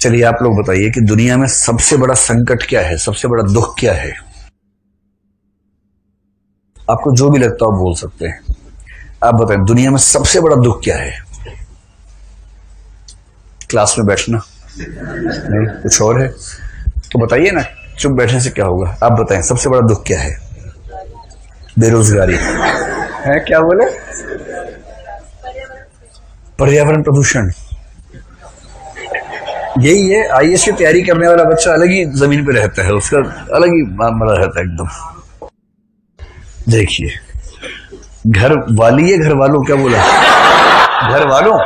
चलिए आप लोग बताइए कि दुनिया में सबसे बड़ा संकट क्या है, सबसे बड़ा दुख क्या है। आपको जो भी लगता हो बोल सकते हैं। आप बताएं दुनिया में सबसे बड़ा दुख क्या है। क्लास में बैठना नहीं, कुछ और है तो बताइए ना। चुप बैठने से क्या होगा। आप बताएं सबसे बड़ा दुख क्या है। बेरोजगारी है। क्या बोले। पर्यावरण प्रदूषण। यही है। आईएएस की तैयारी करने वाला बच्चा अलग ही जमीन पे रहता है, उसका अलग ही मामला रहता है एकदम। देखिए घर वाली है, घर वालों क्या बोला, घर वालों।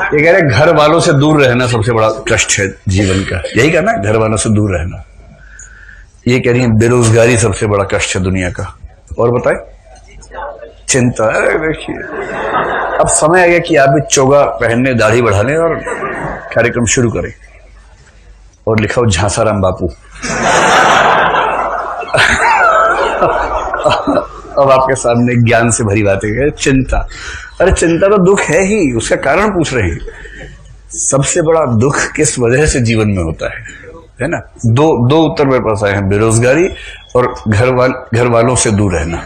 ये कह रहे घर वालों से दूर रहना सबसे बड़ा कष्ट है जीवन का। यही कहना घर वालों से दूर रहना। ये कह रही है बेरोजगारी सबसे बड़ा कष्ट है दुनिया का। और बताए चिंता। देखिए अब समय आ गया कि आप भी चोगा पहनने, दाढ़ी बढ़ा लें और कार्यक्रम शुरू करें। और लिखा हो झांसाराम बापू। अब आपके सामने ज्ञान से भरी बातें हैं। चिंता, अरे चिंता तो दुख है ही, उसका कारण पूछ रहे हैं। सबसे बड़ा दुख किस वजह से जीवन में होता है ना। दो उत्तर मेरे पास आए हैं, बेरोजगारी और घर वालों से दूर रहना।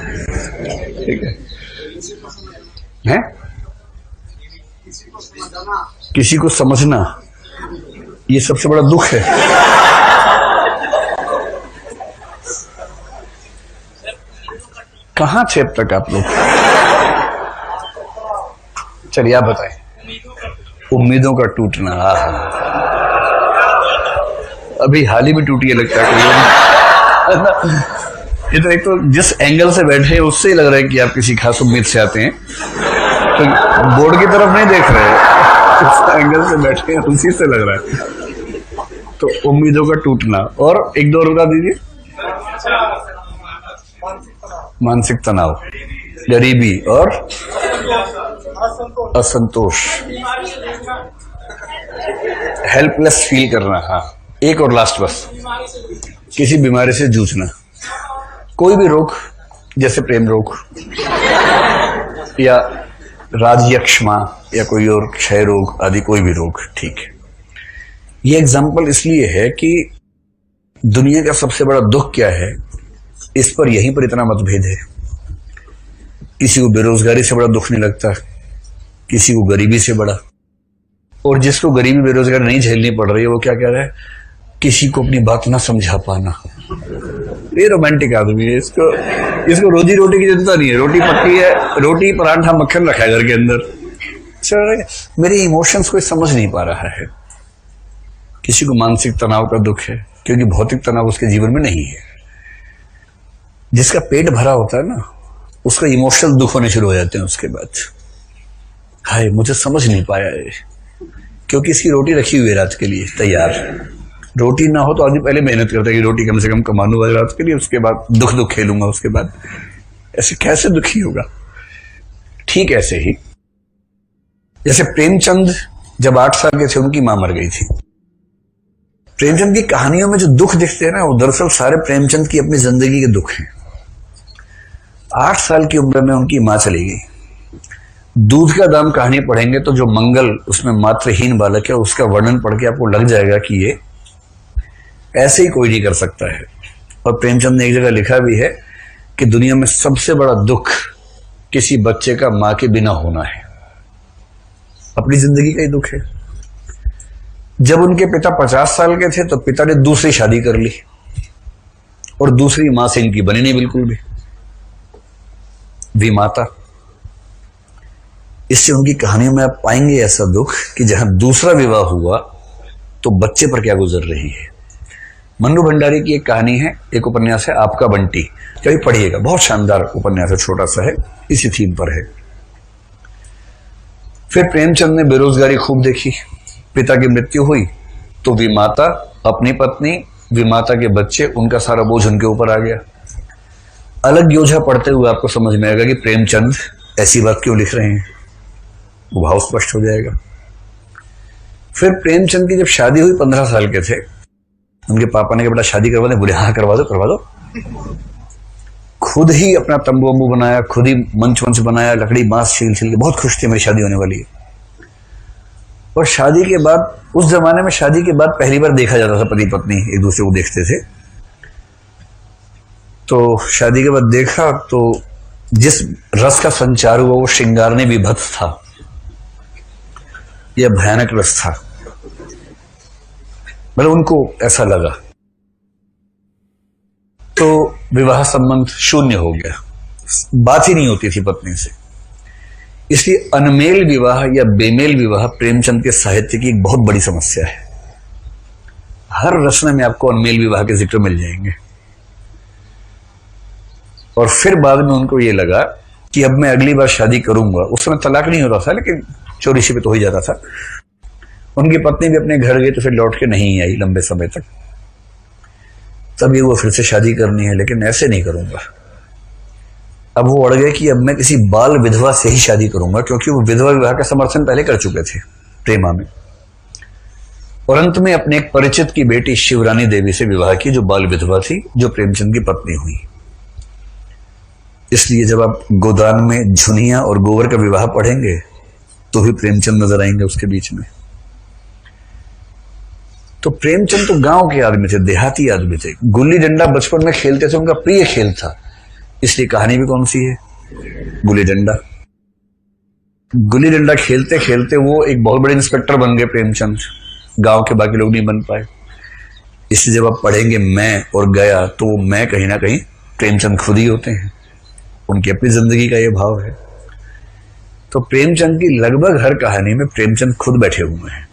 ठीक है। किसी को समझना, ये सबसे बड़ा दुख है। कहां थे अब तक आप लोग। चलिए आप बताएं। उम्मीदों का टूटना। अभी हाल ही में टूटी है लगता है कोई। ये तो एक तो जिस एंगल से बैठे हैं उससे ही लग रहा है कि आप किसी खास उम्मीद से आते हैं, तो बोर्ड की तरफ नहीं देख रहे हैं, जिस एंगल से बैठे हैं उसी से लग रहा है। तो उम्मीदों का टूटना। और एक दो और बता दीजिए। मानसिक तनाव, गरीबी और असंतोष, हेल्पलेस फील करना। हाँ एक और लास्ट बस, किसी बीमारी से जूझना। कोई भी रोग, जैसे प्रेम रोग या राजयक्ष्मा या कोई और क्षय रोग आदि, कोई भी रोग। ठीक है। ये एग्जाम्पल इसलिए है कि दुनिया का सबसे बड़ा दुख क्या है, इस पर यहीं पर इतना मतभेद है। किसी को बेरोजगारी से बड़ा दुख नहीं लगता, किसी को गरीबी से बड़ा। और जिसको गरीबी बेरोजगारी नहीं झेलनी पड़ रही है वो क्या कह रहा है, किसी को अपनी बात ना समझा पाना। ये रोमांटिक आदमी है, इसको रोजी रोटी की चिंता नहीं है। रोटी पक्की है, रोटी पराठा मक्खन रखा है घर के अंदर। मेरे इमोशंस को समझ नहीं पा रहा है। किसी को मानसिक तनाव का दुख है क्योंकि भौतिक तनाव उसके जीवन में नहीं है। जिसका पेट भरा होता है ना, उसका इमोशनल दुख होने शुरू हो जाते हैं उसके बाद। हाय मुझे समझ नहीं पाया है, क्योंकि इसकी रोटी रखी हुई है रात के लिए तैयार। रोटी ना हो तो आदमी पहले मेहनत करता है कि रोटी कम से कम कमा लूंगा रात के लिए, उसके बाद दुख खेलूंगा उसके बाद। ऐसे कैसे दुखी होगा। ठीक ऐसे ही जैसे प्रेमचंद जब 8 साल के थे उनकी मां मर गई थी। प्रेमचंद की कहानियों में जो दुख दिखते हैं ना, वो दरअसल सारे प्रेमचंद की अपनी जिंदगी के दुख हैं। 8 साल की उम्र में उनकी मां चली गई। दूध का दाम कहानी पढ़ेंगे तो जो मंगल उसमें मातृहीन बालक है उसका वर्णन पढ़ के आपको लग जाएगा कि ये ऐसे ही कोई नहीं कर सकता है। और प्रेमचंद ने एक जगह लिखा भी है कि दुनिया में सबसे बड़ा दुख किसी बच्चे का मां के बिना होना है। अपनी जिंदगी का ही दुख है। जब उनके पिता 50 साल के थे तो पिता ने दूसरी शादी कर ली और दूसरी मां से इनकी बनी नहीं बिल्कुल भी, विमाता। इससे उनकी कहानियों में आप पाएंगे ऐसा दुख कि जहां दूसरा विवाह हुआ तो बच्चे पर क्या गुजर रही है। मन्नू भंडारी की एक कहानी है, एक उपन्यास है आपका बंटी, कभी पढ़िएगा, बहुत शानदार उपन्यास है, छोटा सा है, इसी थीम पर है। फिर प्रेमचंद ने बेरोजगारी खूब देखी। पिता की मृत्यु हुई तो विमाता, अपनी पत्नी, विमाता के बच्चे, उनका सारा बोझ उनके ऊपर आ गया। अलग योजना पढ़ते हुए आपको समझ में आएगा कि प्रेमचंद ऐसी बात क्यों लिख रहे हैं, वो भाव स्पष्ट हो जाएगा। फिर प्रेमचंद की जब शादी हुई 15 साल के थे, उनके पापा ने कहा बेटा शादी करवा दे, बोले हाँ करवा दो। खुद ही अपना तंबू वंबू बनाया, खुद ही मंच वंच बनाया, लकड़ी बांस छील के, बहुत खुश थे मेरी शादी होने वाली है। और शादी के बाद, उस जमाने में शादी के बाद पहली बार देखा जाता था, पति पत्नी एक दूसरे को देखते थे। तो शादी के बाद देखा तो जिस रस का संचार हुआ वो श्रृंगारने विभत्स था, यह भयानक रस था। मतलब उनको ऐसा लगा, तो विवाह संबंध शून्य हो गया, बात ही नहीं होती थी पत्नी से। इसलिए अनमेल विवाह या बेमेल विवाह प्रेमचंद के साहित्य की एक बहुत बड़ी समस्या है। हर रचना में आपको अनमेल विवाह के जिक्र मिल जाएंगे। और फिर बाद में उनको ये लगा कि अब मैं अगली बार शादी करूंगा। उस समय तलाक नहीं होता था, लेकिन चोरी पे तो हो ही जाता था। उनकी पत्नी भी अपने घर गई तो फिर लौट के नहीं आई लंबे समय तक। तब ये वो फिर से शादी करनी है, लेकिन ऐसे नहीं करूंगा। अब वो अड़ गए कि अब मैं किसी बाल विधवा से ही शादी करूंगा, क्योंकि वो विधवा विवाह का समर्थन पहले कर चुके थे प्रेमा में। और अंत में अपने एक परिचित की बेटी शिवरानी देवी से विवाह की, जो बाल विधवा थी, जो प्रेमचंद की पत्नी हुई। इसलिए जब आप गोदान में झुनिया और गोबर का विवाह पढ़ेंगे तो भी प्रेमचंद नजर आएंगे उसके बीच में। तो प्रेमचंद तो गांव के आदमी थे, देहाती आदमी थे। गुल्ली डंडा बचपन में खेलते थे, उनका प्रिय खेल था। इसलिए कहानी भी कौन सी है, गुल्ली डंडा। गुल्ली डंडा खेलते खेलते वो एक बहुत बड़े इंस्पेक्टर बन गए प्रेमचंद, गांव के बाकी लोग नहीं बन पाए। इसलिए जब आप पढ़ेंगे मैं और गया, तो वो मैं कहीं ना कहीं प्रेमचंद खुद ही होते हैं। उनकी अपनी जिंदगी का ये भाव है। तो प्रेमचंद की लगभग हर कहानी में प्रेमचंद खुद बैठे हुए हैं।